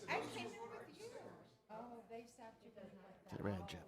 I came in with you. Oh, they stopped you. To the red, Jeff.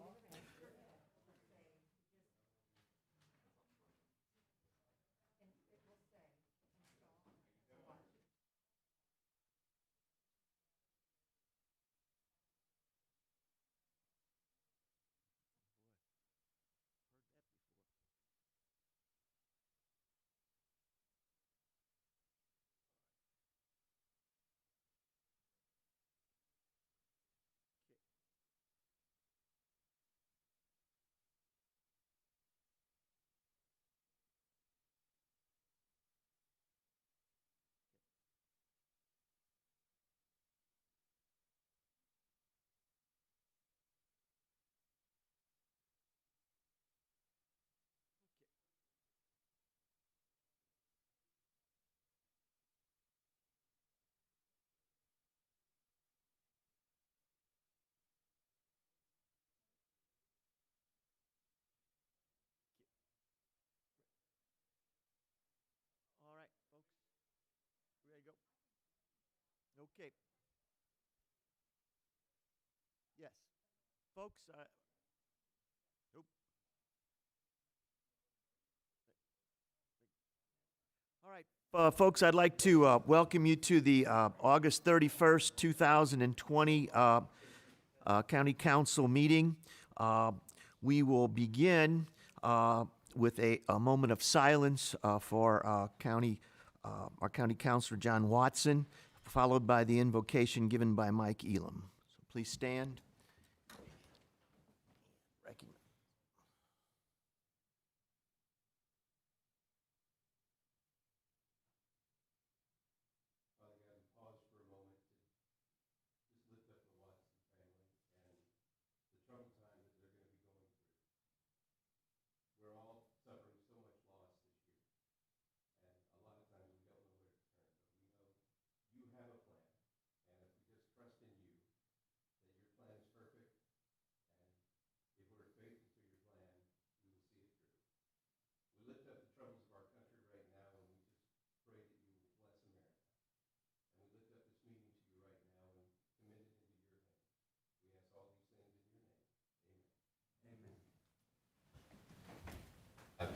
All right, folks. We ready to go? Okay. Yes. Folks, nope. All right, folks, I'd like to welcome you to the August 31st, 2020 County Council meeting. We will begin with a moment of silence for our County Councilor John Watson, followed by the invocation given by Mike Elam. So please stand.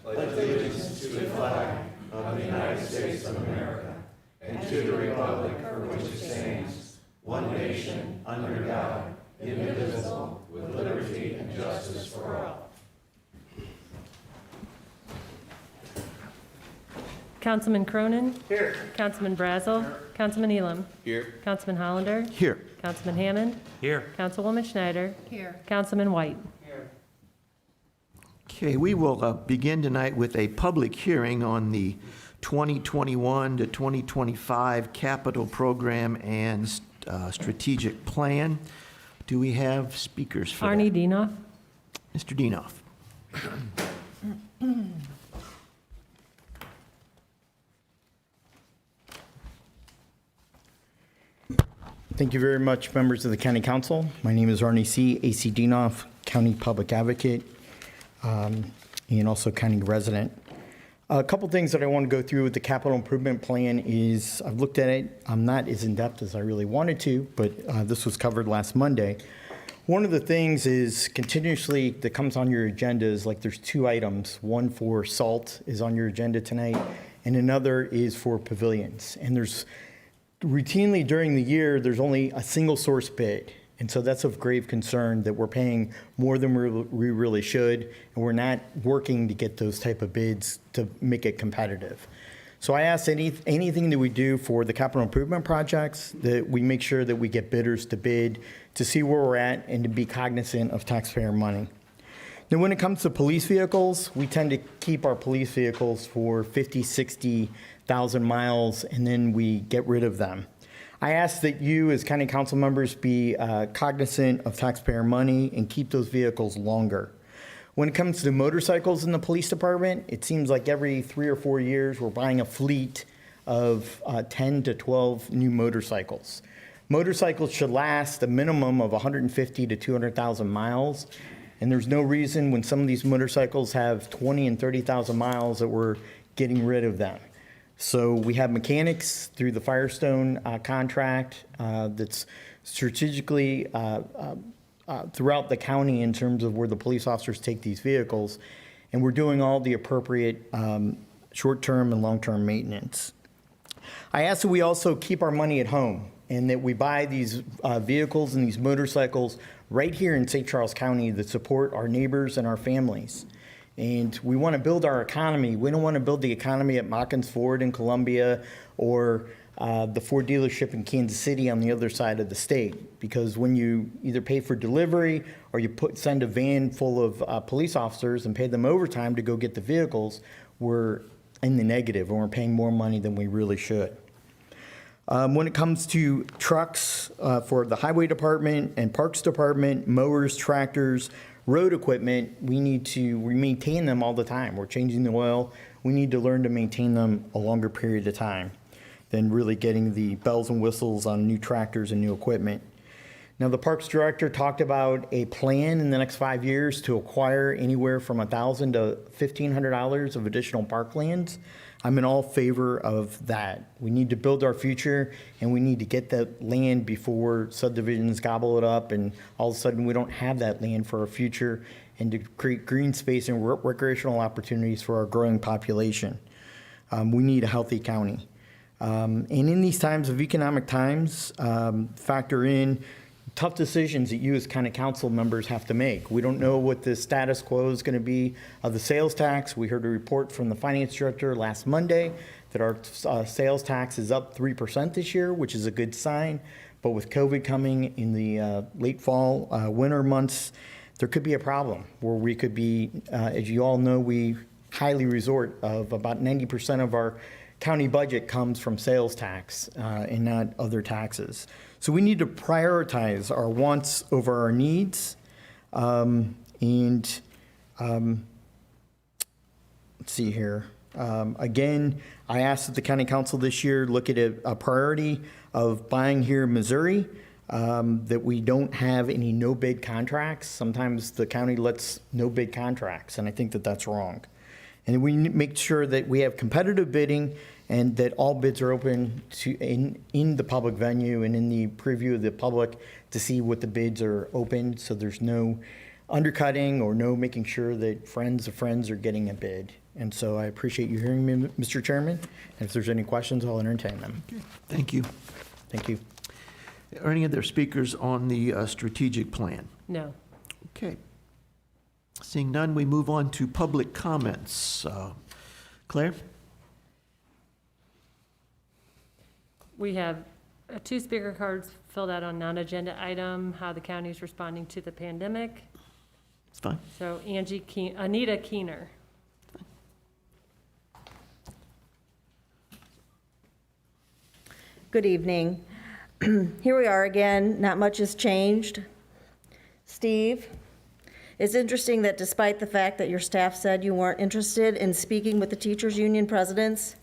Pledge allegiance to the flag of the United States of America and to the republic for which it stands, one nation, under God, indivisible, with liberty and justice for all. Councilman Cronin? Here. Councilman Brazel? Here. Councilman Elam? Here. Councilman Hollander? Here. Councilman Hammond? Here. Councilwoman Schneider? Here. Councilman White? Okay, we will begin tonight with a public hearing on the 2021 to 2025 capital program and strategic plan. Do we have speakers for Arnie that? Dienoff? Mr. Dienoff. Thank you very much, members of the County Council. My name is Arnie C. A.C. Dienoff, County Public Advocate, and also County resident. A couple things that I want to go through with the capital improvement plan is I've looked at it. I'm not as in-depth as I really wanted to, but this was covered last Monday. One of the things is continuously that comes on your agenda is like there's two items. One for salt is on your agenda tonight, and another is for pavilions. And there's routinely during the year, there's only a single source bid. And so that's of grave concern that we're paying more than we really should, and we're not working to get those type of bids to make it competitive. So I asked anything that we do for the capital improvement projects that we make sure that we get bidders to bid to see where we're at and to be cognizant of taxpayer money. Now, when it comes to police vehicles, we tend to keep our police vehicles for 50, 60,000 miles, and then we get rid of them. I ask that you, as county council members, be cognizant of taxpayer money and keep those vehicles longer. When it comes to motorcycles in the police department, it seems like every 3 or 4 years we're buying a fleet of 10 to 12 new motorcycles. Motorcycles should last a minimum of 150 to 200,000 miles, and there's no reason when some of these motorcycles have 20 and 30,000 miles that we're getting rid of them. So we have mechanics through the Firestone contract that's strategically throughout the county in terms of where the police officers take these vehicles, and we're doing all the appropriate short-term and long-term maintenance. I ask that we also keep our money at home and that we buy these vehicles and these motorcycles right here in St. Charles County that support our neighbors and our families. And we want to build our economy. We don't want to build the economy at Mockins Ford in Columbia or the Ford dealership in Kansas City on the other side of the state. Because when you either pay for delivery or you send a van full of police officers and pay them overtime to go get the vehicles, we're in the negative and we're paying more money than we really should. When it comes to trucks for the highway department and parks department, mowers, tractors, road equipment, we maintain them all the time. We're changing the oil. We need to learn to maintain them a longer period of time than really getting the bells and whistles on new tractors and new equipment. Now, the Parks Director talked about a plan in the next 5 years to acquire anywhere from $1,000 to $1,500 of additional parklands. I'm in all favor of that. We need to build our future, and we need to get that land before subdivisions gobble it up, and all of a sudden we don't have that land for our future, and to create green space and recreational opportunities for our growing population. We need a healthy county. And in these times of economic times, factor in tough decisions that you as county council members have to make. We don't know what the status quo is going to be of the sales tax. We heard a report from the finance director last Monday that our sales tax is up 3% this year, which is a good sign. But with COVID coming in the late fall, winter months, there could be a problem where we could be, as you all know, we highly resort of about 90% of our county budget comes from sales tax and not other taxes. So we need to prioritize our wants over our needs. Let's see here. Again, I asked that the county council this year look at a priority of buying here in Missouri, that we don't have any no-bid contracts. Sometimes the county lets no-bid contracts, and I think that that's wrong. And we make sure that we have competitive bidding and that all bids are open to in the public venue and in the preview of the public to see what the bids are open, so there's no undercutting or no making sure that friends of friends are getting a bid. And so I appreciate you hearing me, Mr. Chairman. And if there's any questions, I'll entertain them. Okay, thank you. Thank you. Are any other speakers on the strategic plan? No. Okay. Seeing none, we move on to public comments. Claire? We have 2 speaker cards filled out on non-agenda item, how the county is responding to the pandemic. It's fine. So Anita Keener. Good evening. Here we are again. Not much has changed. Steve, it's interesting that despite the fact that your staff said you weren't interested in speaking with the teachers union presidents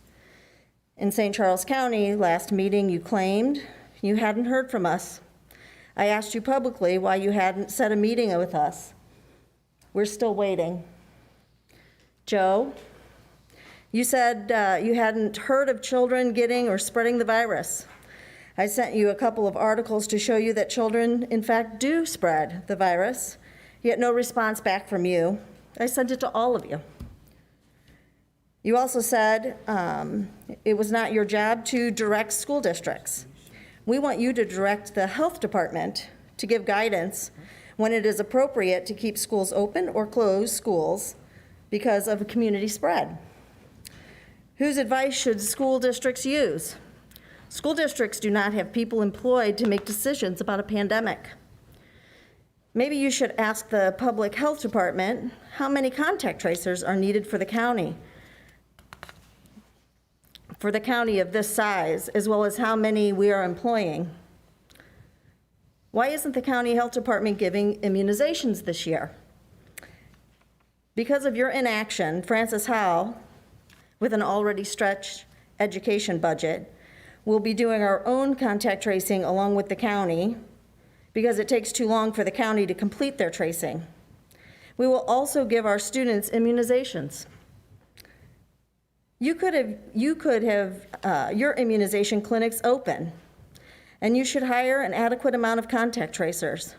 in St. Charles County, last meeting you claimed you hadn't heard from us. I asked you publicly why you hadn't set a meeting with us. We're still waiting. Joe, you said you hadn't heard of children getting or spreading the virus. I sent you a couple of articles to show you that children, in fact, do spread the virus, yet no response back from you. I sent it to all of you. You also said it was not your job to direct school districts. We want you to direct the health department to give guidance when it is appropriate to keep schools open or close schools because of a community spread. Whose advice should school districts use? School districts do not have people employed to make decisions about a pandemic. Maybe you should ask the public health department how many contact tracers are needed for the county of this size, as well as how many we are employing. Why isn't the county health department giving immunizations this year? Because of your inaction, Francis Howe, with an already stretched education budget, will be doing our own contact tracing along with the county because it takes too long for the county to complete their tracing. We will also give our students immunizations. You could have your immunization clinics open And you should hire an adequate amount of contact tracers,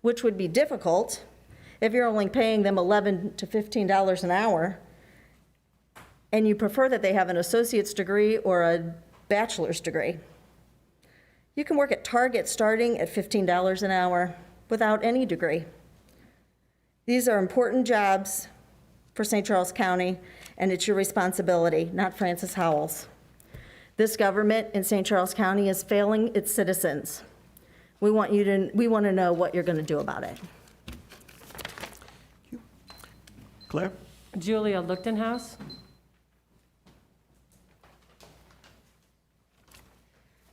which would be difficult if you're only paying them $11 to $15 an hour, and you prefer that they have an associate's degree or a bachelor's degree. You can work at Target starting at $15 an hour without any degree. These are important jobs for St. Charles County, and it's your responsibility, not Francis Howell's. This government in St. Charles County is failing its citizens. We want to know what you're going to do about it. Claire? Julia Lichtenhouse.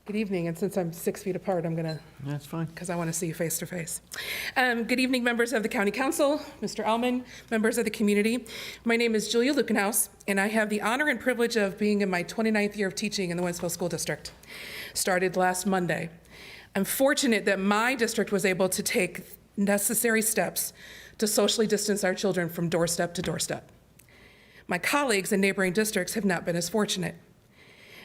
Good evening, and since I'm 6 feet apart, I'm gonna, That's fine. because I want to see you face to face. Good evening, members of the County Council, Mr. Ellman, members of the community. My name is Julia Lichtenhouse, and I have the honor and privilege of being in my 29th year of teaching in the Wentzville School District. Started last Monday. I'm fortunate that my district was able to take necessary steps to socially distance our children from doorstep to doorstep. My colleagues in neighboring districts have not been as fortunate.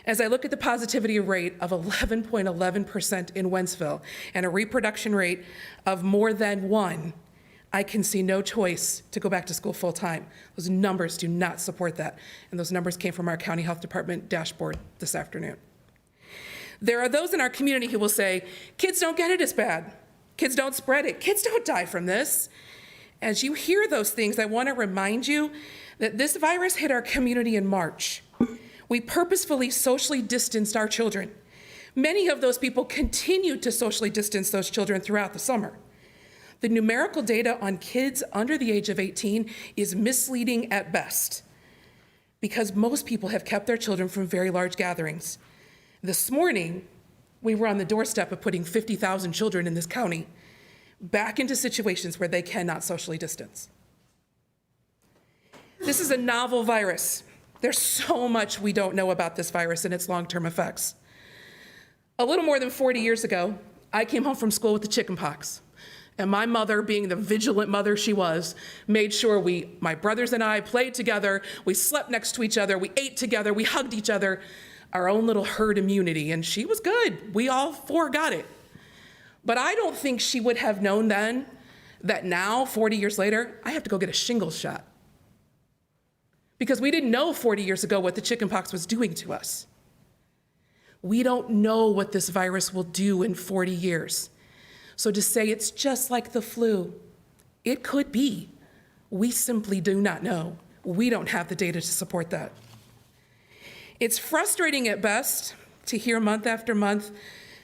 As I look at the positivity rate of 11.11% in Wentzville and a reproduction rate of more than 1, I can see no choice to go back to school full-time. Those numbers do not support that, and those numbers came from our County Health Department dashboard this afternoon. There are those in our community who will say, kids don't get it as bad. Kids don't spread it. Kids don't die from this. As you hear those things, I want to remind you that this virus hit our community in March. We purposefully socially distanced our children. Many of those people continued to socially distance those children throughout the summer. The numerical data on kids under the age of 18 is misleading at best because most people have kept their children from very large gatherings. This morning, we were on the doorstep of putting 50,000 children in this county back into situations where they cannot socially distance. This is a novel virus. There's so much we don't know about this virus and its long-term effects. A little more than 40 years ago, I came home from school with the chickenpox. And my mother, being the vigilant mother she was, made sure my brothers and I played together, we slept next to each other, we ate together, we hugged each other, our own little herd immunity, and she was good. We all 4 got it. But I don't think she would have known then that now, 40 years later, I have to go get a shingles shot. Because we didn't know 40 years ago what the chickenpox was doing to us. We don't know what this virus will do in 40 years. So to say it's just like the flu, it could be. We simply do not know. We don't have the data to support that. It's frustrating at best to hear month after month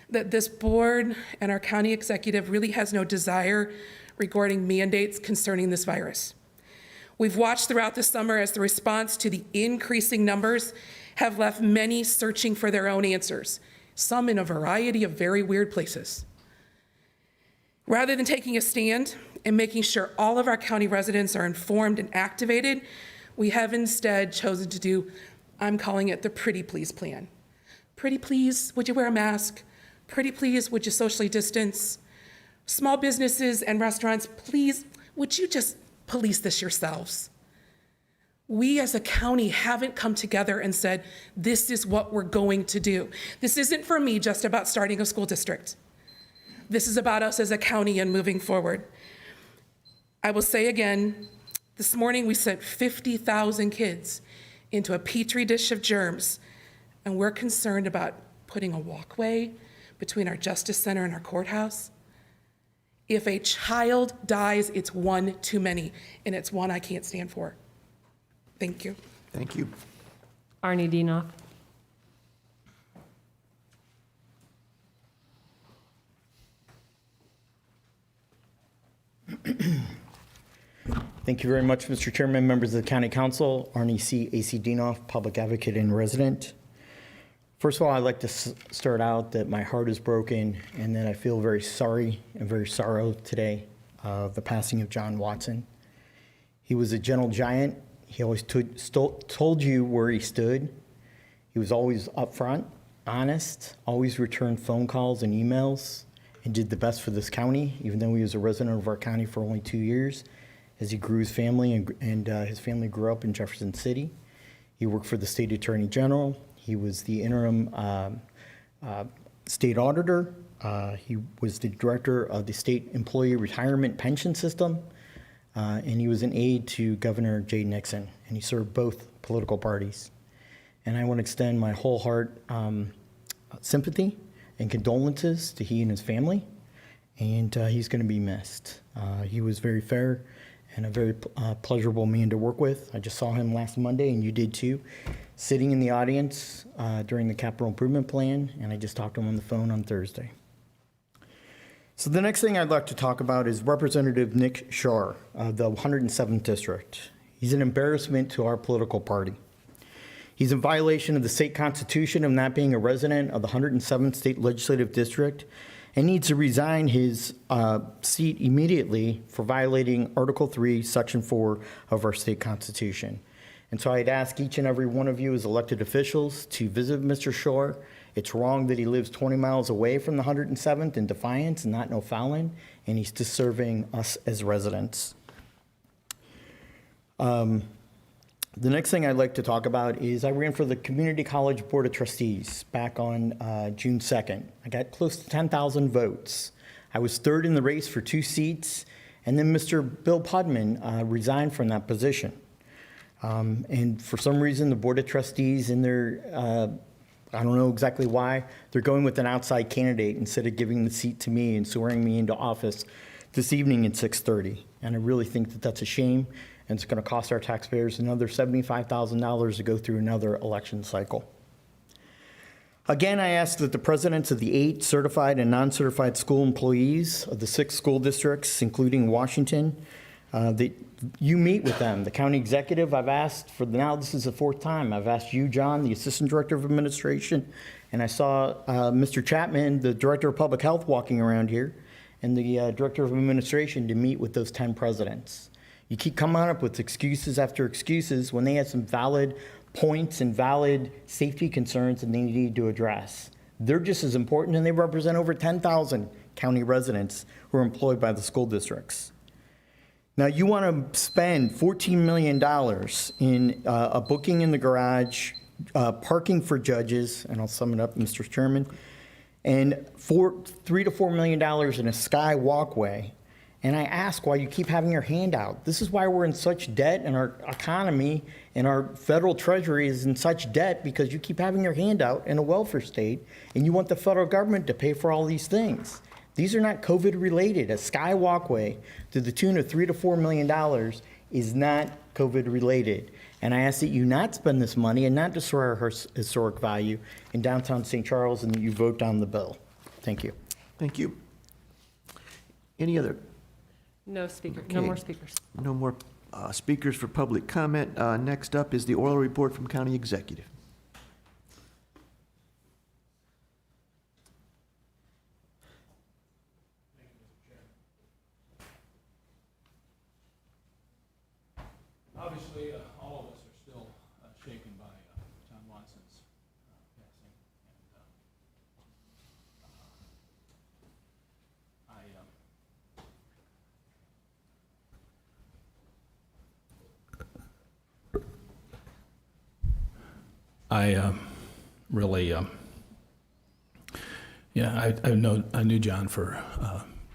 that this board and our county executive really has no desire regarding mandates concerning this virus. We've watched throughout the summer as the response to the increasing numbers have left many searching for their own answers, some in a variety of very weird places. Rather than taking a stand and making sure all of our county residents are informed and activated, we have instead chosen to do, I'm calling it the pretty please plan. Pretty please, would you wear a mask? Pretty please, would you socially distance? Small businesses and restaurants, please, would you just police this yourselves? We as a county haven't come together and said, this is what we're going to do. This isn't for me just about starting a school district. This is about us as a county and moving forward. I will say again, this morning we sent 50,000 kids into a petri dish of germs, and we're concerned about putting a walkway between our Justice Center and our courthouse. If a child dies, it's one too many, and it's one I can't stand for. Thank you. Thank you. Arnie Dienoff. Thank you very much, Mr. Chairman, members of the County Council, Arnie C. A.C. Dienoff, Public Advocate and Resident. First of all, I'd like to start out that my heart is broken and that I feel very sorry and very sorrow today of the passing of John Watson. He was a gentle giant. He always told you where he stood. He was always upfront, honest, always returned phone calls and emails, and did the best for this county, even though he was a resident of our county for only 2 years, as he grew his family, and his family grew up in Jefferson City. He worked for the State Attorney General. He was the interim state auditor. He was the director of the state employee retirement pension system, and he was an aide to Governor Jay Nixon, and he served both political parties. And I want to extend my whole heart sympathy and condolences to he and his family, and he's going to be missed. He was very fair and a very pleasurable man to work with. I just saw him last Monday, and you did too, sitting in the audience during the capital improvement plan, and I just talked to him on the phone on Thursday. So the next thing I'd like to talk about is Representative Nick Scharr of the 107th District. He's an embarrassment to our political party. He's in violation of the state constitution of not being a resident of the 107th State Legislative District and needs to resign his seat immediately for violating Article 3, Section 4 of our state constitution. And so I'd ask each and every one of you as elected officials to visit Mr. Scharr. It's wrong that he lives 20 miles away from the 107th in Defiance and not in O'Fallon, and he's just serving us as residents. The next thing I'd like to talk about is I ran for the Community College Board of Trustees back on June 2nd. I got close to 10,000 votes. I was third in the race for 2 seats, and then Mr. Bill Pudman resigned from that position. And for some reason, the Board of Trustees in their I don't know exactly why, they're going with an outside candidate instead of giving the seat to me and swearing me into office this evening at 6:30. And I really think that that's a shame, and it's going to cost our taxpayers another $75,000 to go through another election cycle. Again, I ask that the presidents of the 8 certified and non-certified school employees of the 6 school districts, including Washington, that you meet with them. The county executive, I've asked for now, this is the 4th time. I've asked you, John, the Assistant Director of Administration, and I saw Mr. Chapman, the Director of Public Health, walking around here, and the Director of Administration to meet with those 10 presidents. You keep coming up with excuses after excuses when they have some valid points and valid safety concerns that they need to address. They're just as important, and they represent over 10,000 county residents who are employed by the school districts. Now, you want to spend $14 million in a booking in the garage, parking for judges, and I'll sum it up, Mr. Chairman, and $3 to $4 million in a sky walkway. And I ask why you keep having your hand out. This is why we're in such debt, and our economy and our federal treasury is in such debt, because you keep having your hand out in a welfare state, and you want the federal government to pay for all these things. These are not COVID related. A sky walkway to the tune of $3 to $4 million is not COVID related. And I ask that you not spend this money and not destroy our historic value in downtown St. Charles, and that you vote down the bill. Thank you. Thank you. Any other? No speaker, Okay. no more speakers. No more speakers for public comment. Next up is the oral report from County Executive. Obviously, all of us are still shaken by John Watson's passing, and I really, I knew John for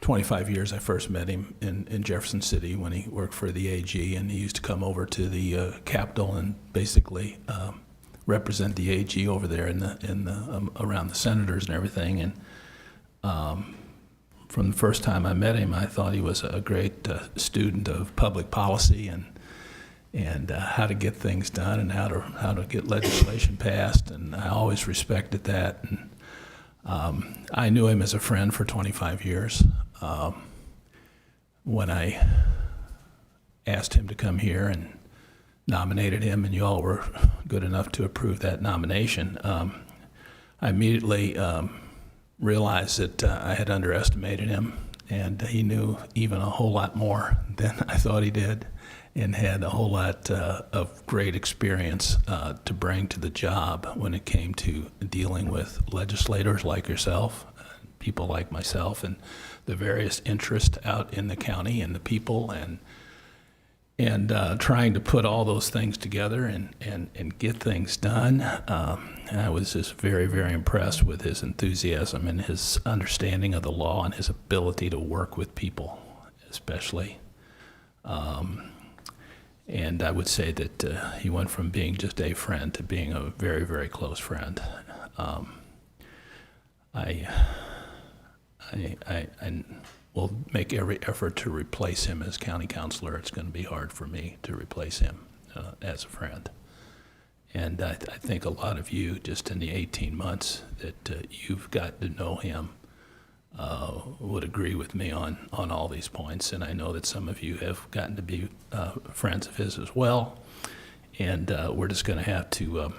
25 years. I first met him in Jefferson City when he worked for the AG, and he used to come over to the Capitol and basically represent the AG over there around the senators and everything. And from the first time I met him, I thought he was a great student of public policy and how to get things done and how to get legislation passed. And I always respected that. And I knew him as a friend for 25 years. When I asked him to come here and nominated him, and you all were good enough to approve that nomination, I immediately realized that I had underestimated him, and he knew even a whole lot more than I thought he did, and had a whole lot of great experience to bring to the job when it came to dealing with legislators like yourself, people like myself, and the various interests out in the county and the people. and trying to put all those things together and get things done. I was just very, very impressed with his enthusiasm and his understanding of the law and his ability to work with people, especially. And I would say that he went from being just a friend to being a very, very close friend. I will make every effort to replace him as county councilor. It's going to be hard for me to replace him as a friend. And I think a lot of you, just in the 18 months that you've got to know him, would agree with me on all these points. And I know that some of you have gotten to be friends of his as well. And we're just going to have to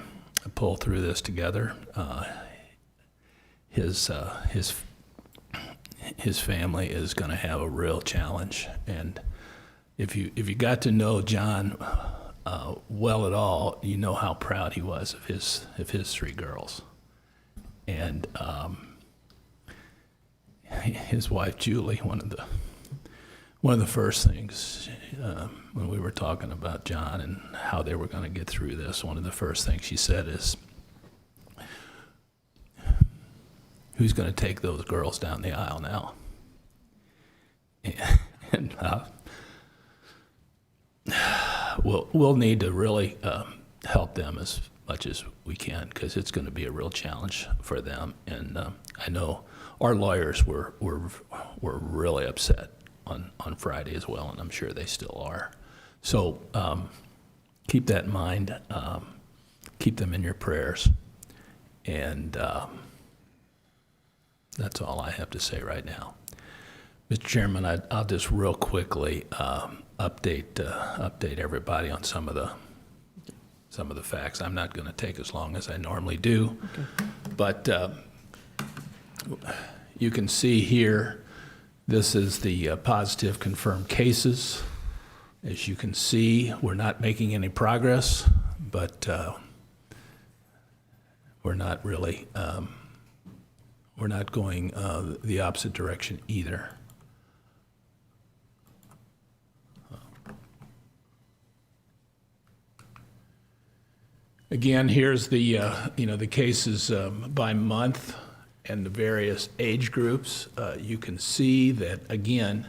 pull through this together. His family is going to have a real challenge. And if you got to know John well at all, you know how proud he was of his 3 girls. And his wife Julie, one of the first things when we were talking about John and how they were going to get through this, one of the first things she said is, "Who's going to take those girls down the aisle now?" And we'll need to really help them as much as we can, because it's going to be a real challenge for them. And I know our lawyers were really upset on Friday as well, and I'm sure they still are. So keep that in mind. Keep them in your prayers. And that's all I have to say right now. Mr. Chairman, I'll just real quickly update everybody on some of the facts. I'm not going to take as long as I normally do, but you can see here, this is the positive confirmed cases. As you can see, we're not making any progress, but we're not really, we're not going the opposite direction either. Again, here's the the cases by month and the various age groups. You can see that, again,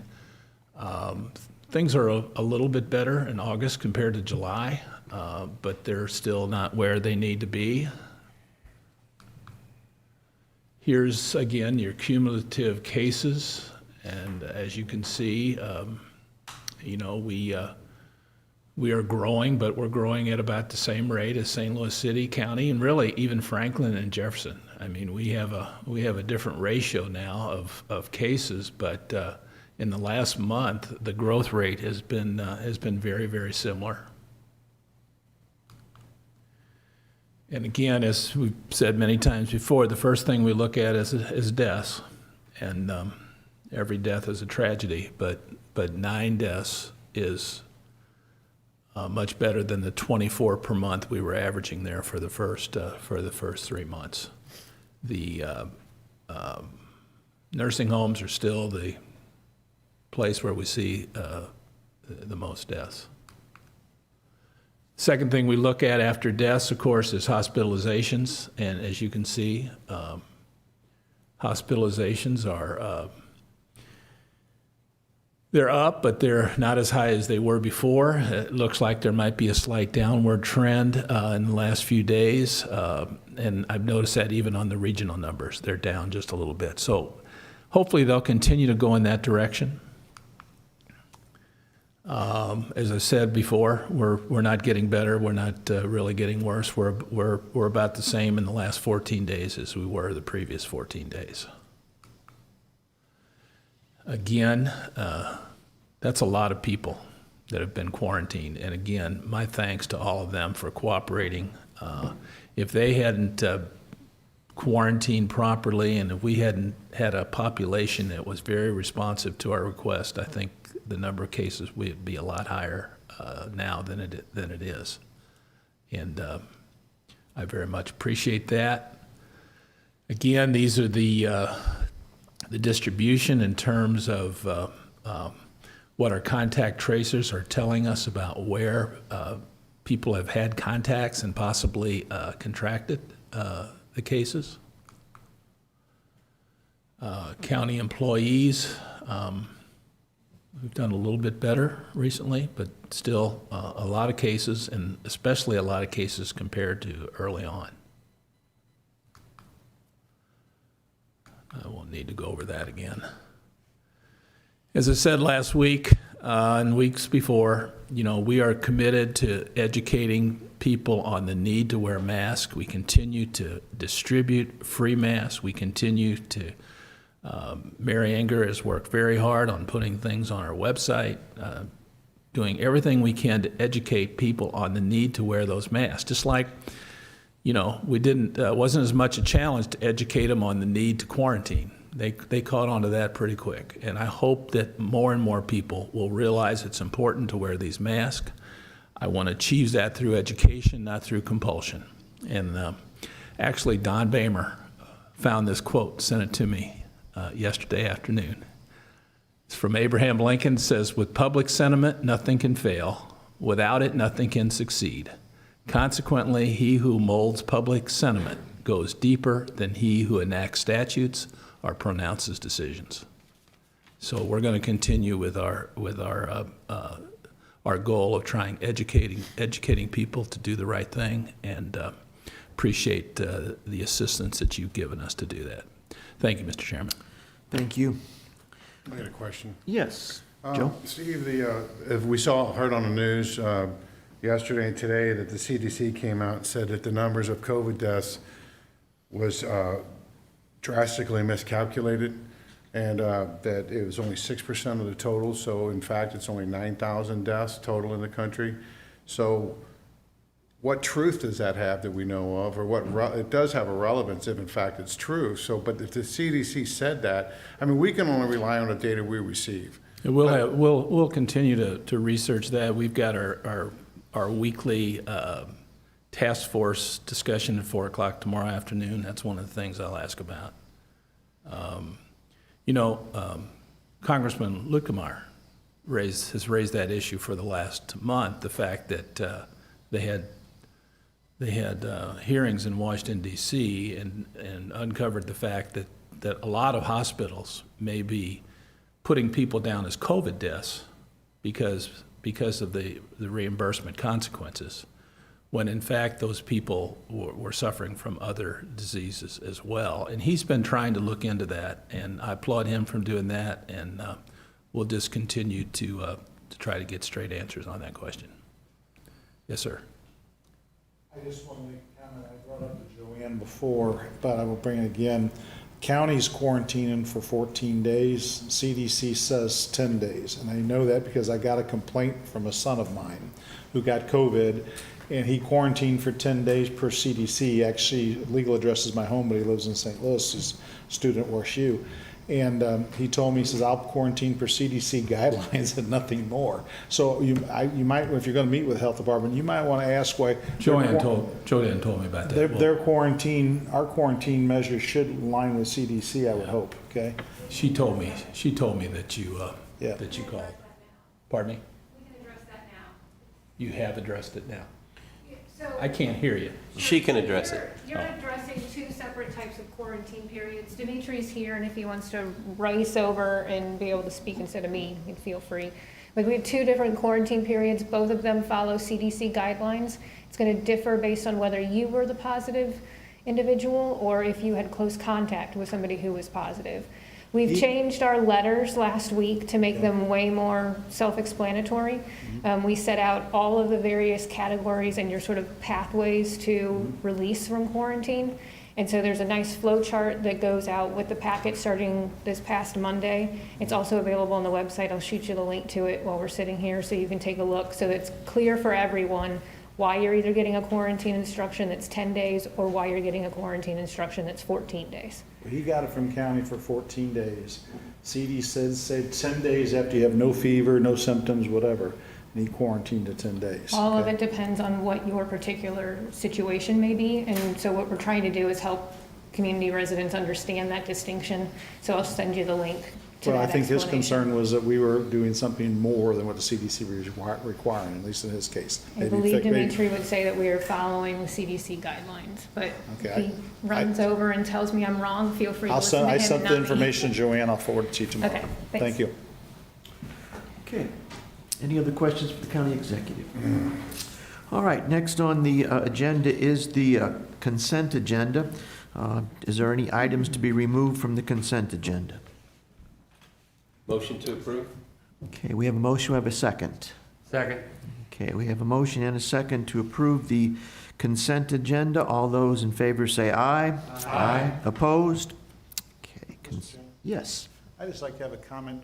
things are a little bit better in August compared to July, but they're still not where they need to be. Here's, again, your cumulative cases, and as you can see, we are growing, but we're growing at about the same rate as St. Louis City, County, and really even Franklin and Jefferson. I mean, we have a different ratio now of cases, but in the last month, the growth rate has been very, very similar. And again, as we've said many times before, the first thing we look at is deaths, and every death is a tragedy. But 9 deaths is much better than the 24 per month we were averaging there for the first 3 months. The nursing homes are still the place where we see the most deaths. Second thing we look at after deaths, of course, is hospitalizations. And as you can see, hospitalizations are, they're up, but they're not as high as they were before. It looks like there might be a slight downward trend in the last few days. And I've noticed that even on the regional numbers, they're down just a little bit. So hopefully they'll continue to go in that direction. As I said before, we're not getting better. We're not really getting worse. We're about the same in the last 14 days as we were the previous 14 days. Again, that's a lot of people that have been quarantined. And again, my thanks to all of them for cooperating. If they hadn't quarantined properly, and if we hadn't had a population that was very responsive to our request, I think the number of cases would be a lot higher now than it is. And I very much appreciate that. Again, these are the distribution in terms of what our contact tracers are telling us about where people have had contacts and possibly contracted the cases. County employees, we've done a little bit better recently, but still a lot of cases, and especially a lot of cases compared to early on. I won't need to go over that again. As I said last week and weeks before, we are committed to educating people on the need to wear masks. We continue to distribute free masks. We continue to, Mary Anger has worked very hard on putting things on our website, doing everything we can to educate people on the need to wear those masks. Just like, we didn't, wasn't as much a challenge to educate them on the need to quarantine. They caught on to that pretty quick. And I hope that more and more people will realize it's important to wear these masks. I want to achieve that through education, not through compulsion. And actually, Don Boehmer found this quote, sent it to me yesterday afternoon. It's from Abraham Lincoln. It says, "With public sentiment, nothing can fail. Without it, nothing can succeed. Consequently, he who molds public sentiment goes deeper than he who enacts statutes or pronounces decisions." So we're going to continue with our goal of trying educating people to do the right thing, and appreciate the assistance that you've given us to do that. Thank you, Mr. Chairman. Thank you. I got a question. Yes, Joe? Steve, if we heard on the news yesterday and today that the CDC came out and said that the numbers of COVID deaths was drastically miscalculated, and that it was only 6% of the total. So in fact, it's only 9,000 deaths total in the country. So what truth does that have that we know of, or it does have a relevance if in fact it's true. So, but if the CDC said that, I mean, we can only rely on the data we receive. We'll continue to research that. We've got our weekly task force discussion at 4 o'clock tomorrow afternoon. That's one of the things I'll ask about. Congressman Lukemeyer has raised that issue for the last month, the fact that they had hearings in Washington, D.C. and uncovered the fact that a lot of hospitals may be putting people down as COVID deaths because of the reimbursement consequences, when in fact those people were suffering from other diseases as well. And he's been trying to look into that, and I applaud him for doing that, and we'll just continue to try to get straight answers on that question. Yes, sir. I just want to make a comment. I brought up to Joanne before, but I will bring it again. County's quarantining for 14 days. CDC says 10 days. And I know that because I got a complaint from a son of mine who got COVID, and he quarantined for 10 days per CDC. Actually, legal address is my home, but he lives in St. Louis. He's a student at WashU. And he told me, he says, I'll quarantine per CDC guidelines and nothing more. So you might, if you're going to meet with the health department, you might want to ask why. Joanne told me about that. Their quarantine, our quarantine measures should align with CDC, I would hope, okay? She told me that you called. Pardon me? We can address that now. You have addressed it now. So I can't hear you. She can address it. You're addressing two separate types of quarantine periods. Dimitri's here, and if he wants to race over and be able to speak instead of me, he'd feel free. But we have two different quarantine periods. Both of them follow CDC guidelines. It's going to differ based on whether you were the positive individual or if you had close contact with somebody who was positive. We've changed our letters last week to make them way more self-explanatory. We set out all of the various categories and your sort of pathways to release from quarantine. And so there's a nice flow chart that goes out with the packet starting this past Monday. It's also available on the website. I'll shoot you the link to it while we're sitting here so you can take a look, so it's clear for everyone why you're either getting a quarantine instruction that's 10 days or why you're getting a quarantine instruction that's 14 days. He got it from county for 14 days. CD said 10 days after you have no fever, no symptoms, whatever. And he quarantined to 10 days. All of it depends on what your particular situation may be. And so what we're trying to do is help community residents understand that distinction. So I'll send you the link to Well, I that think his explanation. concern was that we were doing something more than what the CDC was requiring, at least in his case. I Maybe believe maybe- Dimitri would say that we are following the CDC guidelines, but if Okay, he runs over and tells me I'm wrong, feel free to I'll listen send, to I him sent and the not me. information to Joanne, I'll forward it to you tomorrow. Okay, thanks. Thank you. Okay. Any other questions for the county executive? All right, next on the agenda is the consent agenda. Is there any items to be removed from the consent agenda? Motion to approve? Okay, we have a motion, we have a second. Second. Okay, we have a motion and a second to approve the consent agenda. All those in favor say aye. Aye. Opposed? Okay, yes. I'd just like to have a comment,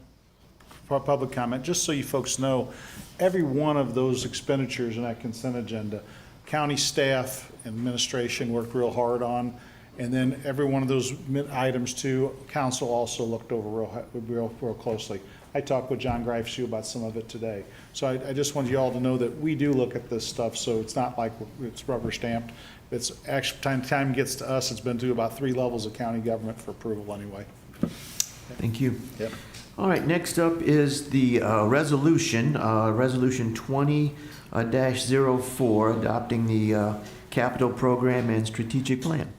public comment, just so you folks know, every one of those expenditures in that consent agenda, county staff and administration worked real hard on, and then every one of those items too, council also looked over real closely. I talked with John Greifshew about some of it today. So I just wanted you all to know that we do look at this stuff, so it's not like it's rubber stamped. It's actually, time gets to us, it's been through about 3 levels of county government for approval anyway. Thank you. Yep. All right, next up is the resolution, Resolution 20-04, adopting the capital program and strategic plan.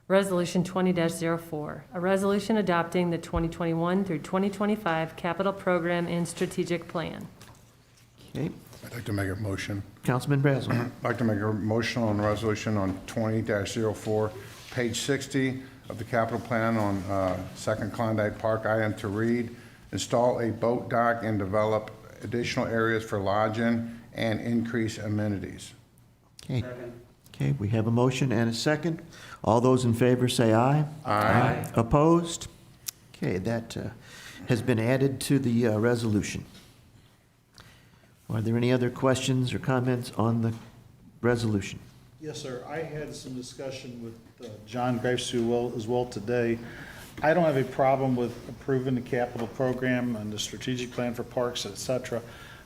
Resolution 20-04, a resolution adopting the 2021 through 2025 capital program and strategic plan. Okay, I'd like to make a motion. Councilman Brazel. I'd like to make a motion on resolution on 20-04, page 60 of the capital plan on Second Klondike Park, item to read, install a boat dock and develop additional areas for lodging and increase amenities. Okay. Okay, we have a motion and a second. All those in favor say aye. Aye. Opposed? Okay, that has been added to the resolution. Are there any other questions or comments on the resolution? Yes, sir. I had some discussion with John Greifshew as well today. I don't have a problem with approving the capital program and the strategic plan for parks, et cetera.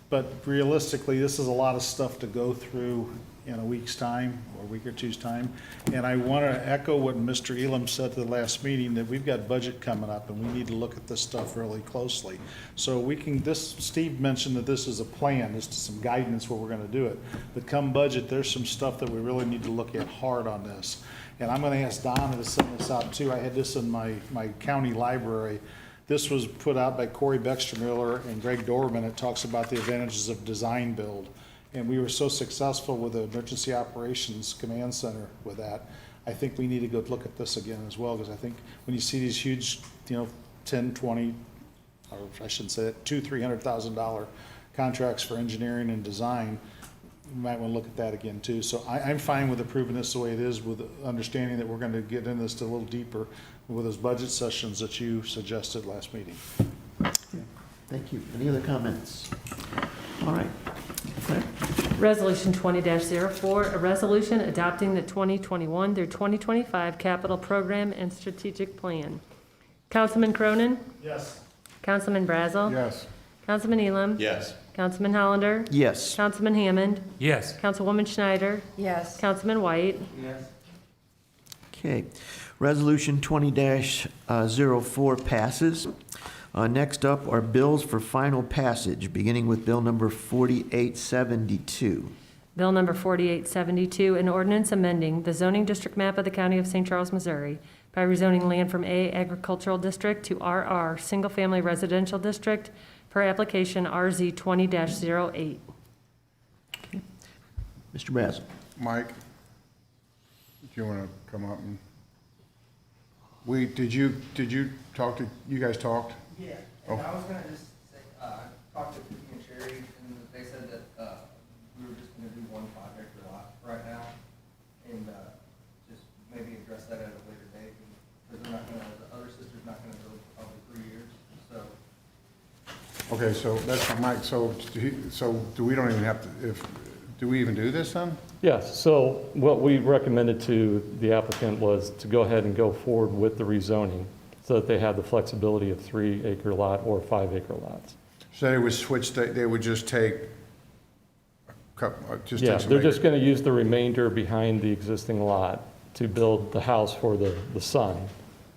But realistically, this is a lot of stuff to go through in a week's time or a week or two's time. And I want to echo what Mr. Elam said at the last meeting, that we've got budget coming up and we need to look at this stuff really closely. So we can, Steve mentioned that this is a plan, this is some guidance where we're going to do it. But come budget, there's some stuff that we really need to look at hard on this. And I'm going to ask Donna to send this out too. I had this in my county library. This was put out by Corey Bextermiller and Greg Dorman. It talks about the advantages of design build. And we were so successful with the Emergency Operations Command Center with that. I think we need to go look at this again as well, because I think when you see these huge, 10, 20, or I shouldn't say that, $200,000-$300,000 contracts for engineering and design, you might want to look at that again too. So I'm fine with approving this the way it is, with understanding that we're going to get into this a little deeper with those budget sessions that you suggested last meeting. Thank you. Any other comments? All right. Fred? Resolution 20-04, a resolution adopting the 2021 through 2025 capital program and strategic plan. Councilman Cronin? Yes. Councilman Brazel? Yes. Councilman Elam? Yes. Councilman Hollander? Yes. Councilman Hammond? Yes. Councilwoman Schneider? Yes. Councilman White? Yes. Okay. Resolution 20-04 passes. Next up are bills for final passage, beginning with bill number 4872. Bill number 4872, an ordinance amending the zoning district map of the County of St. Charles, Missouri by rezoning land from A Agricultural District to RR Single Family Residential District per application RZ 20-08. Mr. Brazel. Mike, do you want to come up and, did you talk to, you guys talked? Yeah, Oh. and I was gonna just say, talk to Cookie and Sherry, and they said that, we were just gonna do one project or lot right now, and, just maybe address that at a later date, because they're not gonna, the other sister's not gonna build for probably 3 years, so. Okay, so that's for Mike, so do we don't even have to, do we even do this then? Yes, so what we recommended to the applicant was to go ahead and go forward with the rezoning so that they have the flexibility of 3-acre lot or 5-acre lots. So they would switch, they would just take, just Yeah, take some they're acres. just going to use the remainder behind the existing lot to build the house for the son.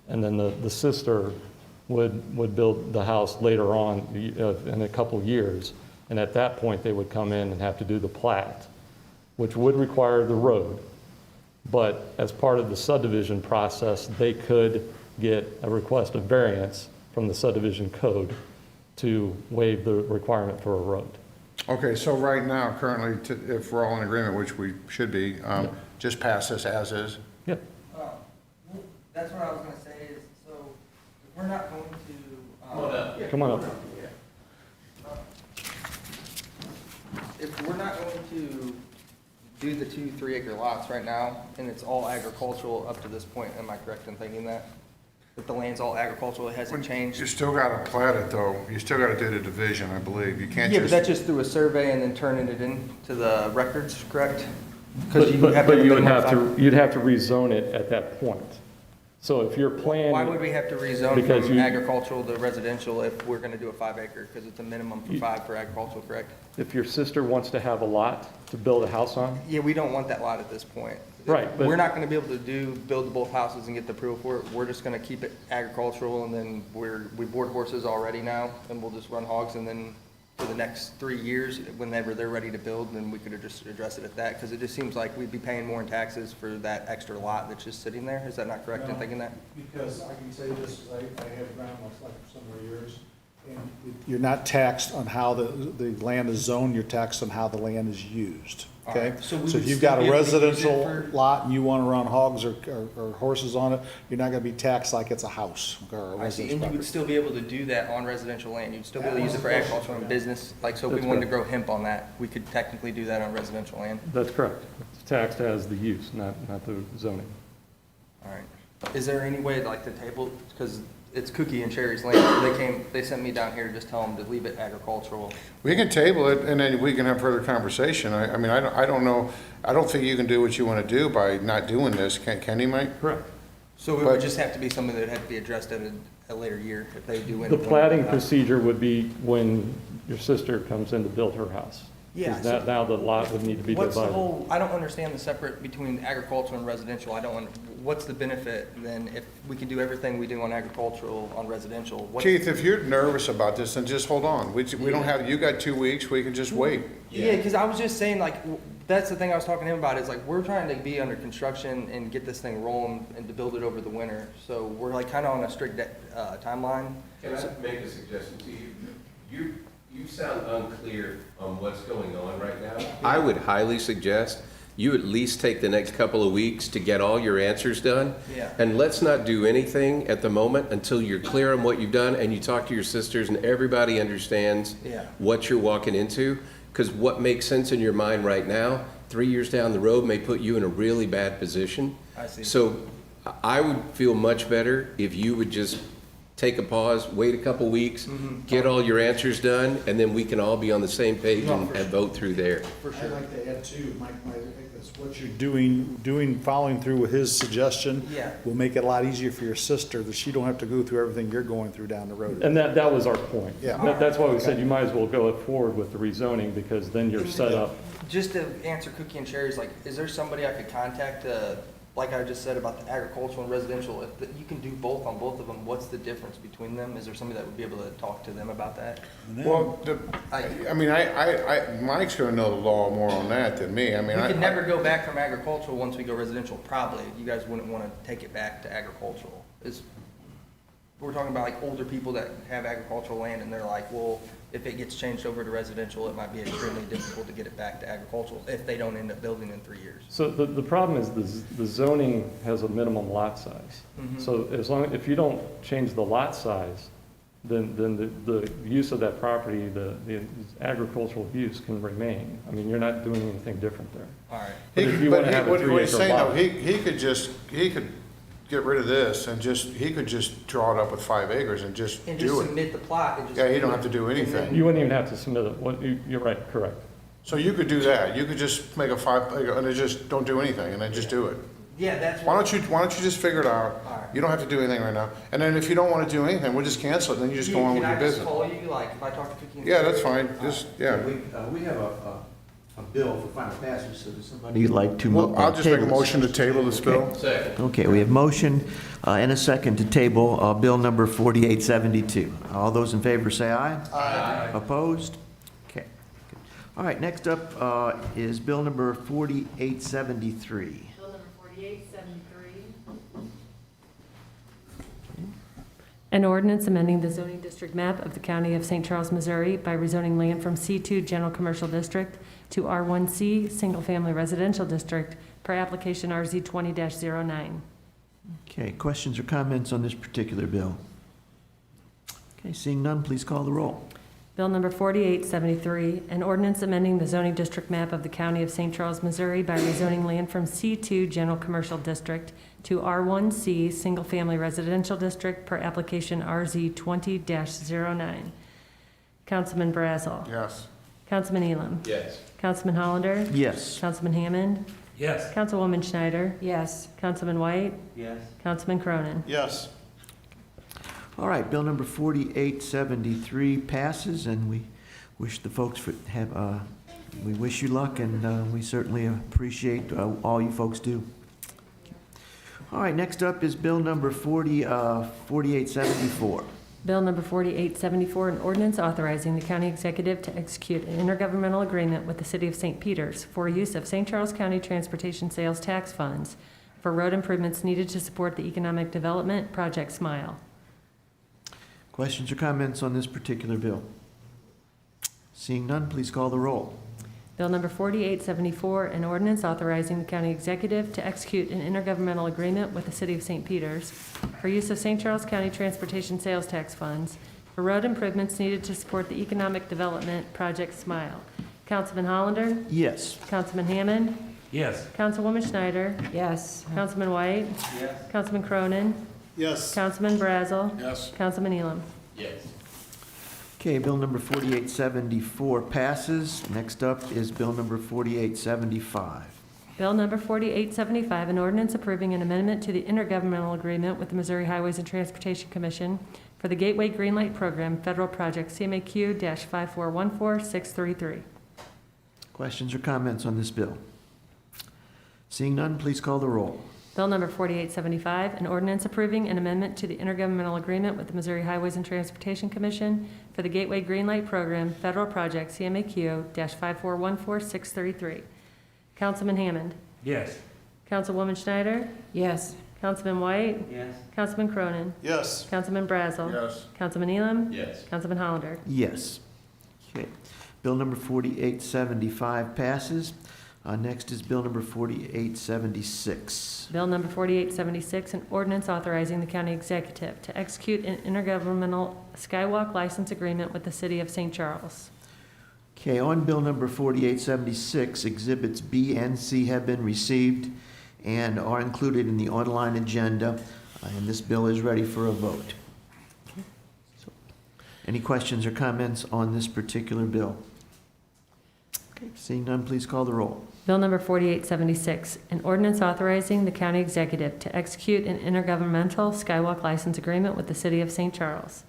And then the sister would build the house later on in a couple years. And at that point, they would come in and have to do the plat, which would require the road. But as part of the subdivision process, they could get a request of variance from the subdivision code to waive the requirement for a road. Okay, so right now, currently, if we're all in agreement, which we should be, just pass this as is? Yep. Well, that's what I was gonna say is, so if we're not going to. Come on up. If we're not going to do the 2 3-acre lots right now, and it's all agricultural up to this point, am I correct in thinking that? That the land's all agricultural, it hasn't changed? You still gotta plat it, though. You still gotta do the division, I believe. You can't Yeah, but just. that's just through a survey and then turning it into the records, correct? But you would have to, minimum you'd have to rezone it at that point. So if your plan. Why would we have to rezone Because from you- agricultural to residential if we're gonna do a 5-acre? Because it's a minimum for 5 for agricultural, correct? If your sister wants to have a lot to build a house on, Yeah, we don't want that lot at this point. Right, but- We're not gonna be able to build both houses and get the approval for it. We're just gonna keep it agricultural, and then we board horses already now, and we'll just run hogs, and then for the next 3 years, whenever they're ready to build, then we could just address it at that, because it just seems like we'd be paying more in taxes for that extra lot that's just sitting there. Is that not correct in thinking that? Because I can say this, because I have ground like for several years, and you're not taxed on how the land is zoned, you're taxed on how the land is used, okay? Alright, so we So would if you've still got be a able to use it residential for- lot and you want to run hogs or horses on it, you're not gonna be taxed like it's a house or a I see, residential and you would property. still be able to do that on residential land. You'd still be able to use it for agriculture and business. Like, so if we wanted to grow hemp on that, we could technically do that on residential land. that's correct. It's taxed as the use, not the zoning. All right. Is there any way, like, the table, because it's Cookie and Cherry's land, they sent me down here to just tell them to leave it agricultural. We can table it, and then we can have further conversation. I mean, I don't know, I don't think you can do what you want to do by not doing this, can you, Mike? Correct. So it But- would just have to be something that had to be addressed at a later year if they do. The plating procedure would be when your sister comes in to build her house. Yeah, Because that, now the lot would need to be What's the divided. whole, I don't understand the separate between agricultural and residential. What's the benefit then if we can do everything we do on agricultural on residential? Keith, if you're nervous about this, then just hold on. We don't have, you got 2 weeks, we can just wait. Yeah, because I was just saying, like, that's the thing I was talking to him about, is like, we're trying to be under construction and get this thing rolling and to build it over the winter. So we're like kind of on a strict timeline. Can I make a suggestion to you? You sound unclear on what's going on right now. I would highly suggest you at least take the next couple of weeks to get all your answers done. Yeah. And let's not do anything at the moment until you're clear on what you've done and you talk to your sisters and everybody understands Yeah. what you're walking into. Because what makes sense in your mind right now, 3 years down the road may put you in a really bad position. I see. So I would feel much better if you would just take a pause, wait a couple weeks, get all your answers done, and then we can all be on the same page and vote through there. I'd like to add too, Mike, I think that's what you're doing, following through with his suggestion. Yeah. Will make it a lot easier for your sister, that she don't have to go through everything you're going through down the road. And that was our point. Yeah. That's why we said you might as well go forward with the rezoning, because then you're set up. Just to answer Cookie and Cherry's, like, is there somebody I could contact, like I just said about the agricultural and residential, if you can do both on both of them, what's the difference between them? Is there somebody that would be able to talk to them about that? Well, Mike's gonna know the law more on that than me. I mean, We could never go back from agricultural once we go residential, probably. You guys wouldn't want to take it back to agricultural. We're talking about like older people that have agricultural land and they're like, well, if it gets changed over to residential, it might be extremely difficult to get it back to agricultural if they don't end up building in 3 years. So the problem is the zoning has a minimum lot size. So if you don't change the lot size, then the use of that property, the agricultural use can remain. I mean, you're not doing anything different there. All right. But if you want to have a what he's 3-acre saying, though, lot. he could get rid of this and he could just draw it up with 5 acres and just And just do it. submit the plot. And just Yeah, you don't have to do anything. You wouldn't even have to submit it. You're right, correct. So you could do that. You could just make a 5 acre, and then just don't do anything, and then just do it. Yeah, that's Why what. don't you just figure it out? All right. You don't have to do anything right now. And then if you don't want to do anything, we'll just cancel it, and then you just go on with your Can I just business. call you, like, if I talk to Cookie and Yeah, Cherry? that's fine. Just, yeah. We have a bill for final passage, so does somebody like to? Well, I'll just make a table this? motion to table this bill. Okay, we have motion and a second to table bill number 4872. All those in favor say aye. Aye. Opposed? Okay. Good. All right, next up is bill number 4873. Bill number 4873. An ordinance amending the zoning district map of the County of St. Charles, Missouri by rezoning land from C2 General Commercial District to R1C Single Family Residential District per application RZ 20-09. Okay, questions or comments on this particular bill? Okay, seeing none, please call the roll. Bill number 4873, an ordinance amending the zoning district map of the County of St. Charles, Missouri by rezoning land from C2 General Commercial District to R1C Single Family Residential District per application RZ 20-09. Councilman Brazel. Yes. Councilman Elam. Yes. Councilman Hollander. Yes. Councilman Hammond. Yes. Councilwoman Schneider. Yes. Councilman White. Yes. Councilman Cronin. Yes. All right, bill number 4873 passes, and we wish the folks we wish you luck, and we certainly appreciate all you folks do. All right, next up is bill number 4874. Bill number 4874, an ordinance authorizing the county executive to execute an intergovernmental agreement with the city of St. Peters for use of St. Charles County Transportation Sales Tax Funds for road improvements needed to support the economic development Project Smile. Questions or comments on this particular bill? Seeing none, please call the roll. Bill number 4874, an ordinance authorizing the county executive to execute an intergovernmental agreement with the city of St. Peters for use of St. Charles County Transportation Sales Tax Funds for road improvements needed to support the economic development Project Smile. Councilman Hollander? Yes. Councilman Hammond? Yes. Councilwoman Schneider? Yes. Councilman White? Yes. Councilman Cronin? Yes. Councilman Brazel? Yes. Councilman Elam? Yes. Okay, bill number 4874 passes. Next up is bill number 4875. Bill number 4875, an ordinance approving an amendment to the intergovernmental agreement with the Missouri Highways and Transportation Commission for the Gateway Greenlight Program Federal Project CMAQ-5414633. Questions or comments on this bill? Seeing none, please call the roll. Bill number 4875, an ordinance approving an amendment to the intergovernmental agreement with the Missouri Highways and Transportation Commission for the Gateway Greenlight Program Federal Project CMAQ-5414633. Councilman Hammond. Yes. Councilwoman Schneider. Yes. Councilman White. Yes. Councilman Cronin. Yes. Councilman Brazel. Yes. Councilman Elam. Yes. Councilman Hollander. Yes. Okay. Bill number 4875 passes. Next is bill number 4876. Bill number 4876, an ordinance authorizing the county executive to execute an intergovernmental skywalk license agreement with the city of St. Charles. Okay, on bill number 4876, exhibits B and C have been received and are included in the online agenda, and this bill is ready for a vote. So, any questions or comments on this particular bill? Okay, seeing none, please call the roll. Bill number 4876, an ordinance authorizing the county executive to execute an intergovernmental skywalk license agreement with the city of St. Charles.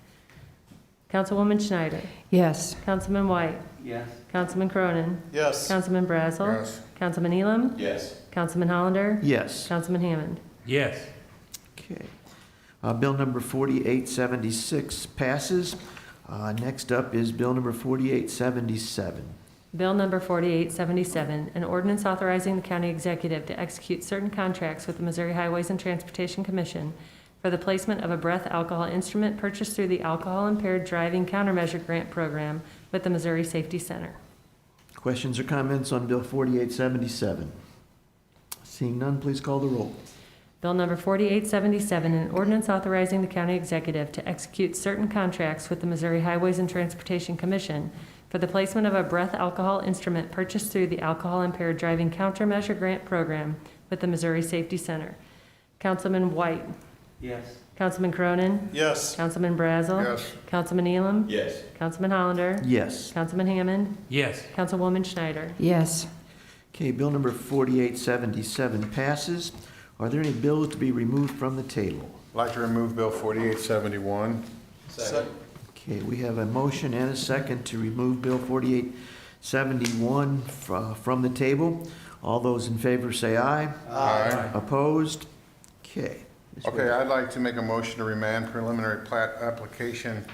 Councilwoman Schneider. Yes. Councilman White. Yes. Councilman Cronin. Yes. Councilman Brazel. Yes. Councilman Elam. Yes. Councilman Hollander. Yes. Councilman Hammond. Yes. Okay. Bill number 4876 passes. Next up is bill number 4877. Bill number 4877, an ordinance authorizing the county executive to execute certain contracts with the Missouri Highways and Transportation Commission for the placement of a breath alcohol instrument purchased through the Alcohol Impaired Driving Countermeasure Grant Program with the Missouri Safety Center. Questions or comments on bill 4877? Seeing none, please call the roll. Bill number 4877, an ordinance authorizing the county executive to execute certain contracts with the Missouri Highways and Transportation Commission for the placement of a breath alcohol instrument purchased through the Alcohol Impaired Driving Countermeasure Grant Program with the Missouri Safety Center. Councilman White. Yes. Councilman Cronin. Yes. Councilman Brazel. Yes. Councilman Elam. Yes. Councilman Hollander. Yes. Councilman Hammond. Yes. Councilwoman Schneider. Yes. Okay, bill number 4877 passes. Are there any bills to be removed from the table? I'd like to remove Bill 4871. Second. Okay, we have a motion and a second to remove bill 4871 71 from the table. All those in favor say aye. Aye. Opposed? Okay. Ms. Okay, I'd like to make a motion to remand preliminary plat application,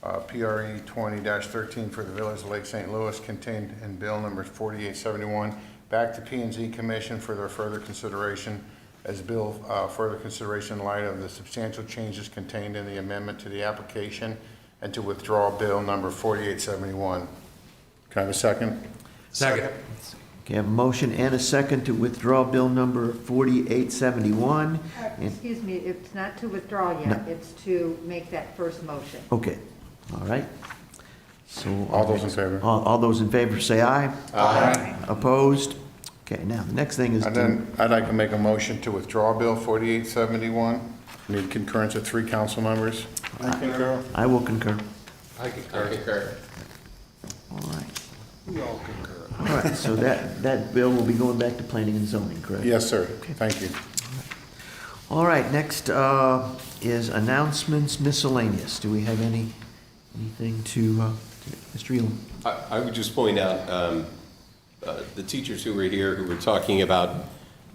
PRE 20-13 for the Village of Lake St. Louis contained in bill number 4871 back to P&Z Commission for their further consideration as bill further consideration in light of the substantial changes contained in the amendment to the application and to withdraw bill number 4871. Can I have a second? Second. Okay, I have a motion and a second to withdraw bill number 4871. Excuse me, it's not to withdraw yet, it's to make that first motion. Okay, all right. So. All those in favor? All those in favor say aye. Aye. Opposed? Okay, now, the next thing is And to, then I'd like to make a motion to withdraw bill 4871. Need concurrence of 3 council members. I concur. I will concur. I concur. All right. All right, so that bill will be going back to planning and zoning, correct? Yes, sir. Thank you. All right, next is announcements miscellaneous. Do we have anything to Mr. Elam? I would just point out, the teachers who were here, who were talking about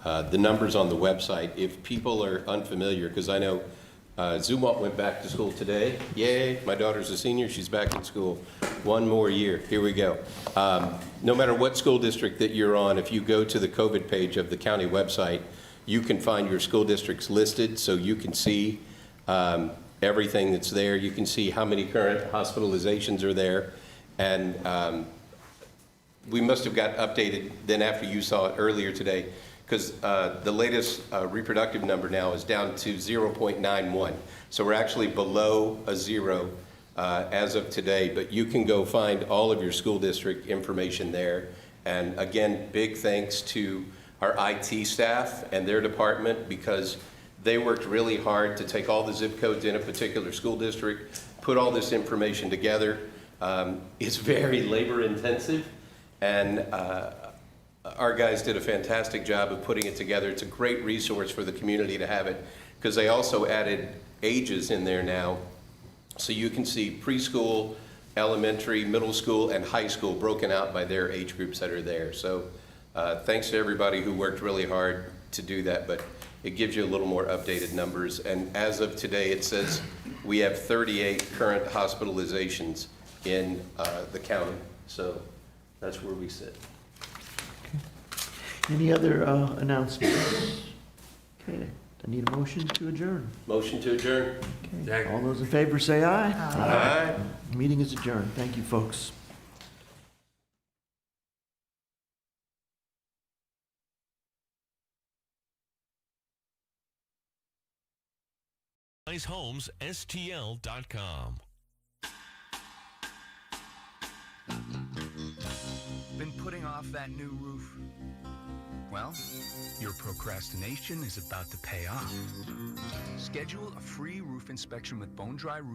the numbers on the website, if people are unfamiliar, because I know Zumwalt went back to school today. Yay, my daughter's a senior, she's back in school. 1 more year, here we go. No matter what school district that you're on, if you go to the COVID page of the county website, you can find your school districts listed, so you can see everything that's there. You can see how many current hospitalizations are there. And we must have got updated then after you saw it earlier today, because the latest reproductive number now is down to 0.91. So we're actually below a 0 as of today, but you can go find all of your school district information there. And again, big thanks to our IT staff and their department, because they worked really hard to take all the zip codes in a particular school district, put all this information together. It's very labor intensive, and our guys did a fantastic job of putting it together. It's a great resource for the community to have it, because they also added ages in there now. So you can see preschool, elementary, middle school, and high school broken out by their age groups that are there. So thanks to everybody who worked really hard to do that, but it gives you a little more updated numbers. And as of today, it says we have 38 current hospitalizations in the county. So that's where we sit. Any other announcements? Okay, I need a motion to adjourn. Motion to adjourn. Okay. All those in favor say aye. Aye. Meeting is adjourned. Thank you, folks. HomesSTL.com. Been putting off that new roof? Well, your procrastination is about to pay off. Schedule a free roof inspection with Bone Dry Roofing.